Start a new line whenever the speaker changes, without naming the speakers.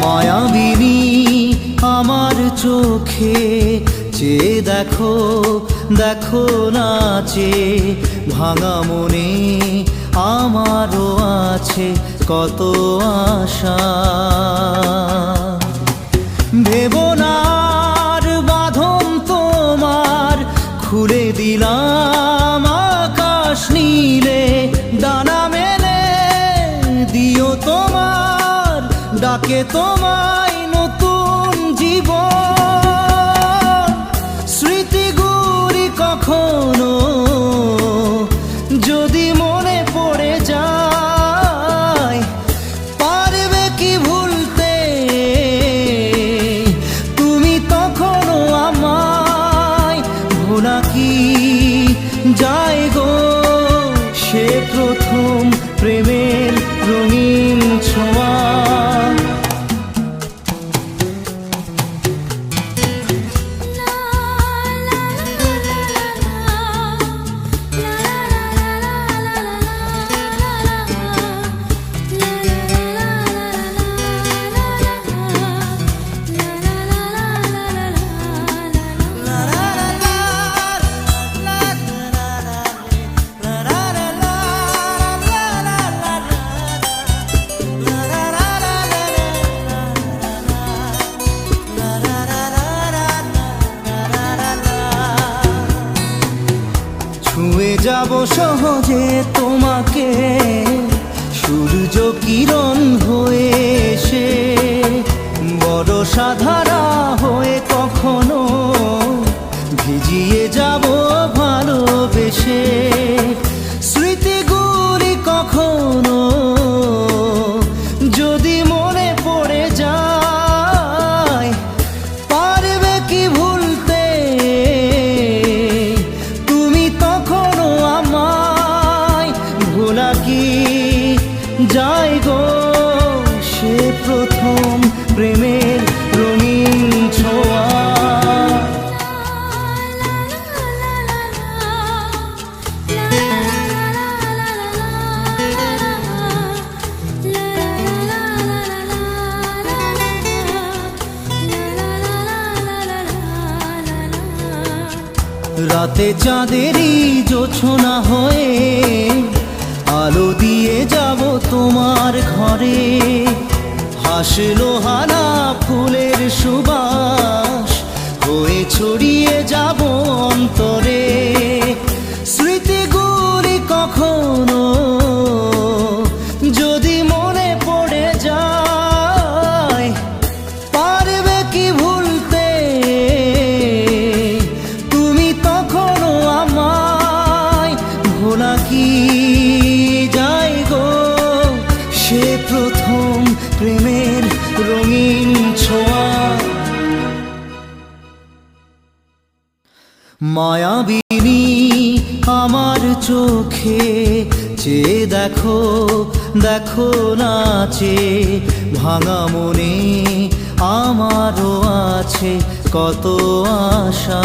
মায়াবিনী আমার চোখে চেয়ে দেখো, দেখো নাচে ভাঙা মনে আমারও আছে কত আশা। ভেবনার বাঁধন তোমার খুলে দিলাম আকাশ নীলে, ডানা মেলে দিও তোমার ডাকে তোমায় নতুন জীবন। স্মৃতিগুলি কখনো যদি মনে পড়ে যায়, পারবে কি ভুলতে তুমি তখনও আমায়? ভোলা কি যায় গো সে প্রথম প্রেমের রঙিন ছোঁয়া। ছুঁয়ে যাব সহজে তোমাকে সূর্য কিরণ হয়ে এসে, বরষা ধারা হয়ে কখনো ভিজিয়ে যাব ভালোবেসে। স্মৃতিগুলি কখনো যদি মনে পড়ে যায়, পারবে কি ভুলতে তুমি তখনও আমায়? ভোলা কি যায় গো সে প্রথম প্রেমের রঙিন ছোঁয়া। রাতে চাঁদেরই জোছনা হয়ে আলো দিয়ে যাব তোমার ঘরে, হাসলো হানা ফুলের সুবাস হয়ে ছড়িয়ে যাব অন্তরে। স্মৃতিগুলি কখনো যদি মনে পড়ে যায়, পারবে কি ভুলতে তুমি তখনও আমায়? ভোলা কি যায় গো সে প্রথম প্রেমের রঙিন ছোঁয়া। মায়াবিনী আমার চোখে চেয়ে দেখো, দেখো নাচে ভাঙা মনে আমারও আছে কত আশা।